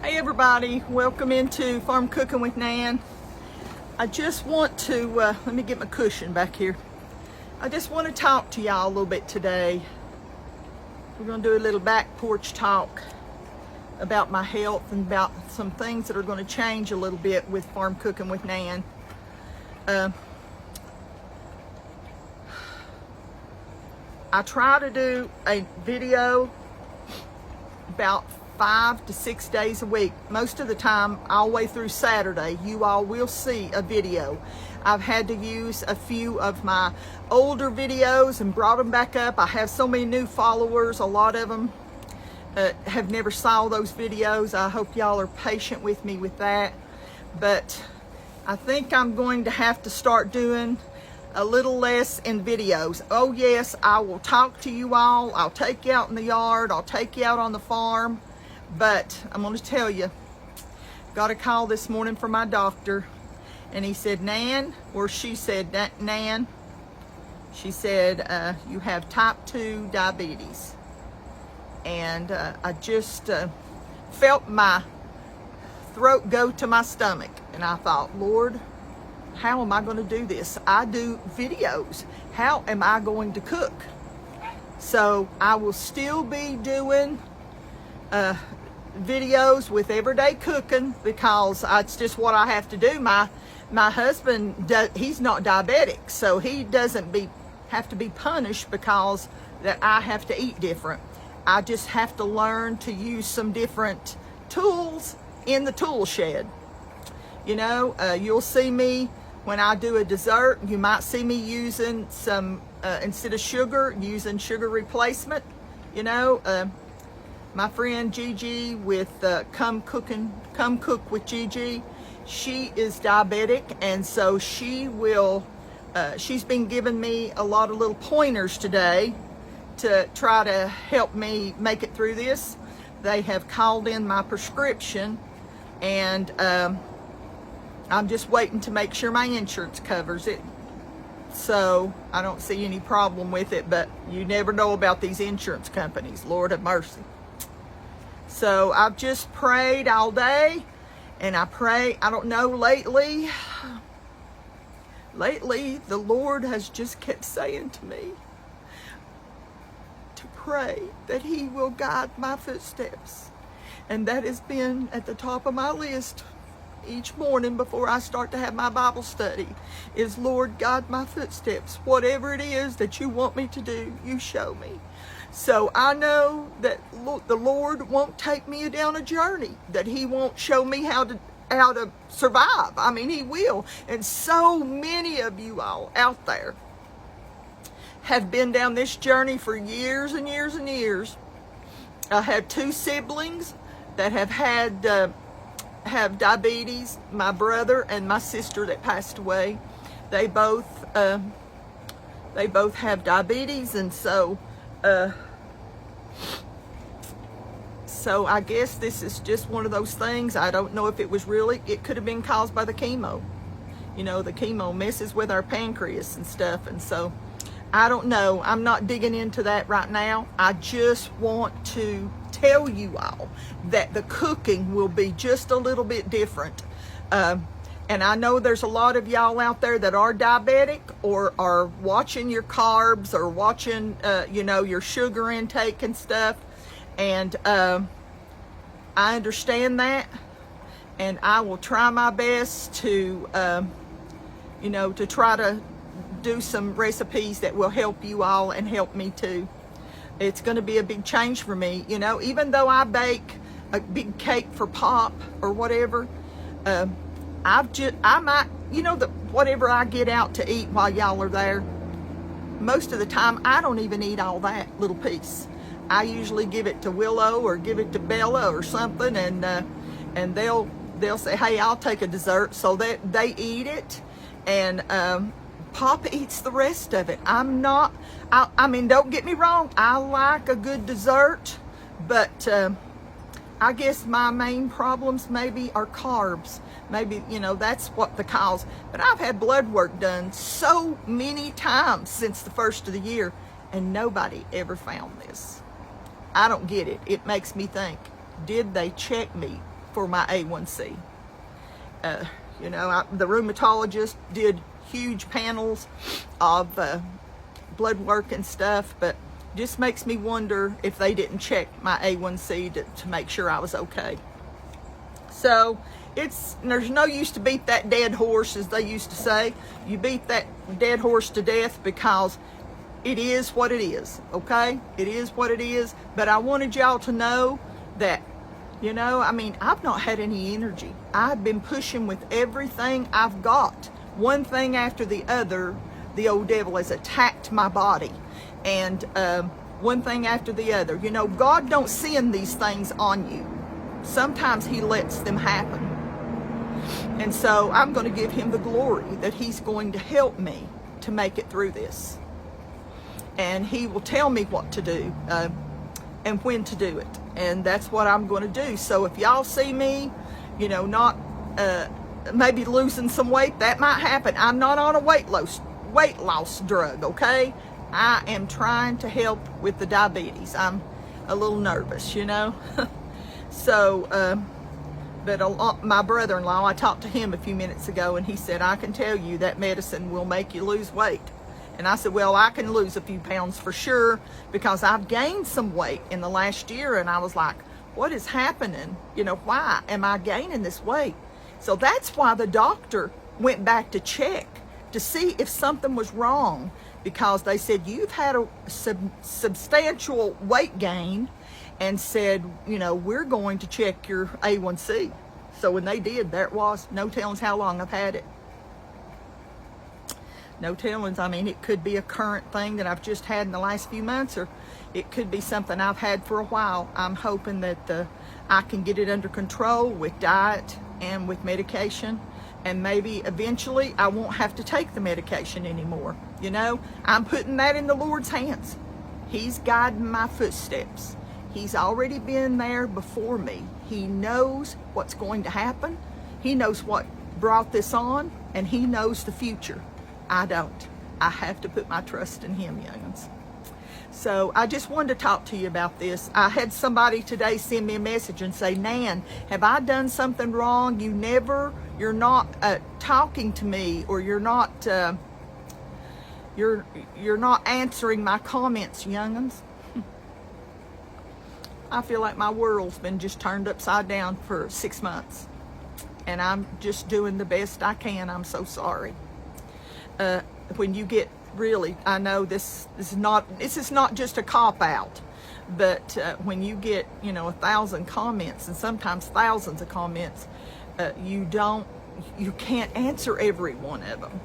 Hey everybody, welcome into Farm Cooking with Nan. I just want to, let me get my cushion back here. I just want to talk to y'all a little bit today. We're going to do a little back porch talk about my health and about some things that are going to change a little bit with Farm Cooking with Nan. I try to do a video about 5 to 6 days a week. Most of the time, all the way through Saturday, you all will see a video. I've had to use a few of my older videos and brought them back up. I have so many new followers. A lot of them have never saw those videos. I hope y'all are patient with me with that. But I think I'm going to have to start doing a little less in videos. Oh yes, I will talk to you all. I'll take you out in the yard. I'll take you out on the farm. But I'm going to tell you, got a call this morning from my doctor, and he said, Nan, or she said, Nan, she said, you have type 2 diabetes. And I just felt my throat go to my stomach. And I thought, Lord, how am I going to do this? I do videos. How am I going to cook? So I will still be doing videos with everyday cooking because it's just what I have to do. My husband, he's not diabetic, so he doesn't have to be punished because that I have to eat different. I just have to learn to use some different tools in the tool shed. You know, you'll see me when I do a dessert. You might see me using some, instead of sugar, using sugar replacement. You know, my friend Gigi with Come Cook with Gigi, she is diabetic, and so she will, she's been giving me a lot of little pointers today to try to help me make it through this. They have called in my prescription, and I'm just waiting to make sure my insurance covers it. So I don't see any problem with it, but you never know about these insurance companies. Lord have mercy. So I've just prayed all day, and I pray, I don't know, lately the Lord has just kept saying to me to pray that He will guide my footsteps. And that has been at the top of my list each morning before I start to have my Bible study, is Lord, guide my footsteps. Whatever it is that you want me to do, you show me. So I know that the Lord won't take me down a journey, that He won't show me how to survive. I mean, He will. And so many of you all out there have been down this journey for years and years and years. I have 2 siblings that have diabetes. My brother and my sister that passed away, they both have diabetes, and so I guess this is just one of those things. I don't know if it could have been caused by the chemo. You know, the chemo messes with our pancreas and stuff, and so I don't know. I'm not digging into that right now. I just want to tell you all that the cooking will be just a little bit different. And I know there's a lot of y'all out there that are diabetic or are watching your carbs or watching, you know, your sugar intake and stuff. And I understand that. And I will try my best to, you know, to try to do some recipes that will help you all and help me too. It's going to be a big change for me. You know, even though I bake a big cake for Pop or whatever, I might, you know, whatever I get out to eat while y'all are there, most of the time I don't even eat all that little piece. I usually give it to Willow or give it to Bella or something, and they'll say, hey, I'll take a dessert, so that they eat it, and Pop eats the rest of it. I mean, don't get me wrong, I like a good dessert, but I guess my main problems maybe are carbs. Maybe, you know, that's what the cause. But I've had blood work done so many times since the first of the year, and nobody ever found this. I don't get it. It makes me think, did they check me for my A1C. You know, the rheumatologist did huge panels of blood work and stuff, but just makes me wonder if they didn't check my A1C to make sure I was okay. So there's no use to beat that dead horse, as they used to say. You beat that dead horse to death, because it is what it is, okay? It is what it is. But I wanted y'all to know that, you know, I mean, I've not had any energy. I've been pushing with everything I've got. One thing after the other, the old devil has attacked my body. And one thing after the other. You know, God don't send these things on you. Sometimes he lets them happen. And so I'm going to give him the glory that he's going to help me to make it through this. And he will tell me what to do and when to do it. And that's what I'm going to do. So if y'all see me, you know, not maybe losing some weight, that might happen. I'm not on a weight loss drug, okay? I am trying to help with the diabetes. I'm a little nervous, you know. So, but my brother-in-law, I talked to him a few minutes ago, and he said, I can tell you that medicine will make you lose weight. And I said, well, I can lose a few pounds for sure, because I've gained some weight in the last year. And I was like, what is happening? You know, why am I gaining this weight? So that's why the doctor went back to check to see if something was wrong, because they said, you've had a substantial weight gain, and said, you know, we're going to check your A1C. So when they did, there it was. No tellings how long I've had it. No tellings. I mean, it could be a current thing that I've just had in the last few months, or it could be something I've had for a while. I'm hoping that I can get it under control with diet and with medication, and maybe eventually I won't have to take the medication anymore. You know, I'm putting that in the Lord's hands. He's guiding my footsteps. He's already been there before me. He knows what's going to happen. He knows what brought this on, and he knows the future. I don't. I have to put my trust in him, young'uns. So I just wanted to talk to you about this. I had somebody today send me a message and say, Nan, have I done something wrong? You're not talking to me, or you're not answering my comments, young'uns. I feel like my world's been just turned upside down for 6 months, and I'm just doing the best I can. I'm so sorry. When you get really, I know this is not just a cop out, but when you get, you know, 1,000 comments, and sometimes thousands of comments, you can't answer every one of them.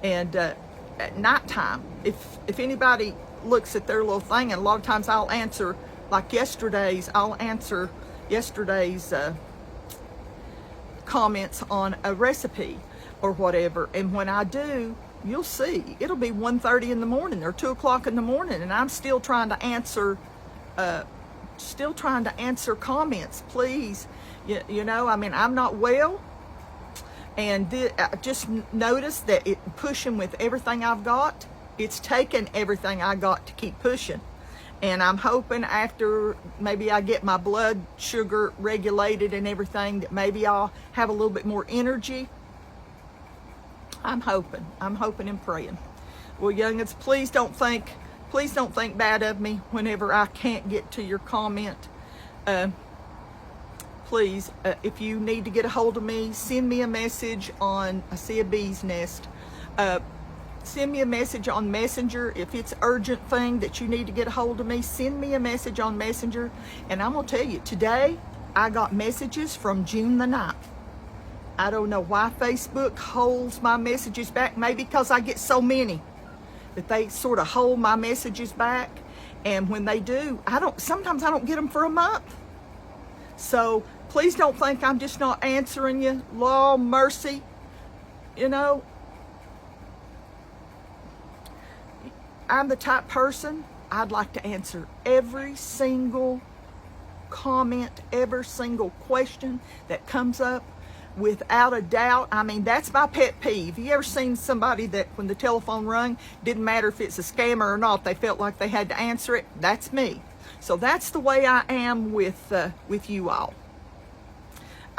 And at nighttime, if anybody looks at their little thing, and a lot of times I'll answer, like I'll answer yesterday's comments on a recipe or whatever. And when I do, you'll see, it'll be 1:30 in the morning or 2 o'clock in the morning, and I'm still trying to answer comments. Please, you know, I mean, I'm not well, and I just noticed that pushing with everything I've got, it's taken everything I got to keep pushing. And I'm hoping after maybe I get my blood sugar regulated and everything, that maybe I'll have a little bit more energy. I'm hoping and praying. Well, young'uns, please don't think bad of me whenever I can't get to your comment. Please, if you need to get a hold of me, send me a message on, I see a bee's nest. Send me a message on Messenger. If it's an urgent thing that you need to get a hold of me, send me a message on Messenger. And I'm going to tell you, today I got messages from June the 9th. I don't know why Facebook holds my messages back. Maybe because I get so many that they sort of hold my messages back. And when they do, sometimes I don't get them for a month. So please don't think I'm just not answering you. Law, mercy, you know. I'm the type person, I'd like to answer every single comment, every single question that comes up without a doubt. I mean, that's my pet peeve. You ever seen somebody that when the telephone rung, didn't matter if it's a scammer or not, they felt like they had to answer it? That's me. So that's the way I am with you all.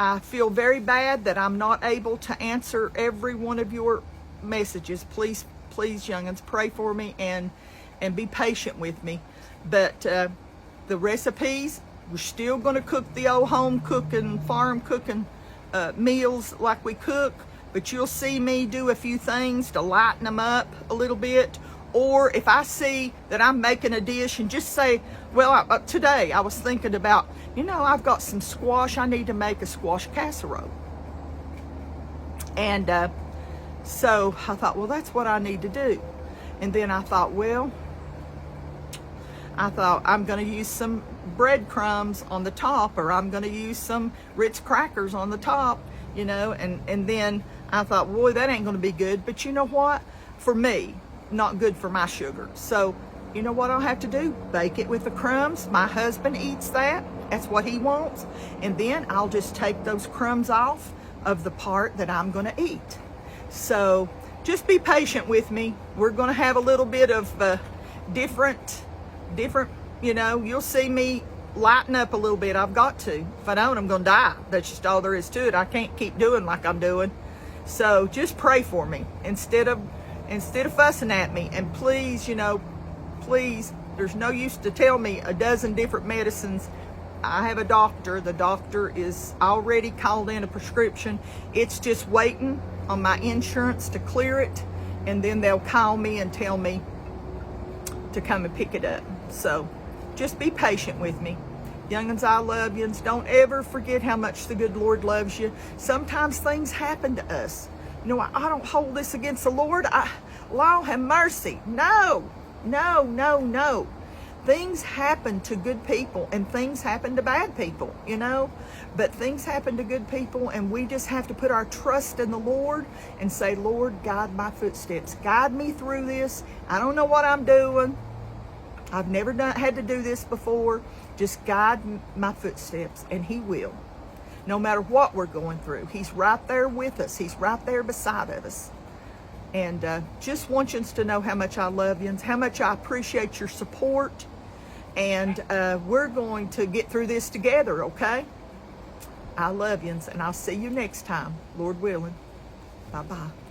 I feel very bad that I'm not able to answer every one of your messages. Please, young'uns, pray for me and be patient with me. But the recipes, we're still going to cook the old home cooking, farm cooking meals like we cook. But you'll see me do a few things to lighten them up a little bit. Or if I see that I'm making a dish and just say, well, today I was thinking about, I've got some squash. I need to make a squash casserole. And so I thought, well, that's what I need to do. And then I thought, I'm going to use some breadcrumbs on the top, or I'm going to use some Ritz crackers on the top, and then I thought, boy, that ain't going to be good. But you know what? For me, not good for my sugar. So you know what I'll have to do? Bake it with the crumbs. My husband eats that. That's what he wants. And then I'll just take those crumbs off of the part that I'm going to eat. So just be patient with me. We're going to have a little bit of different, you'll see me lighten up a little bit. I've got to. If I don't, I'm going to die. That's just all there is to it. I can't keep doing like I'm doing. So just pray for me instead of fussing at me. And please, please, there's no use to tell me a dozen different medicines. I have a doctor. The doctor is already called in a prescription. It's just waiting on my insurance to clear it. And then they'll call me and tell me to come and pick it up. So just be patient with me. Young'uns, I love yous. Don't ever forget how much the good Lord loves you. Sometimes things happen to us. I don't hold this against the Lord. Lord have mercy. No. Things happen to good people and things happen to bad people, But things happen to good people, and we just have to put our trust in the Lord and say, Lord, guide my footsteps. Guide me through this. I don't know what I'm doing. I've never had to do this before. Just guide my footsteps, and He will. No matter what we're going through, He's right there with us. He's right there beside of us. And just want you to know how much I love you, how much I appreciate your support. And we're going to get through this together, okay? I love you, and I'll see you next time, Lord willing. Bye-bye.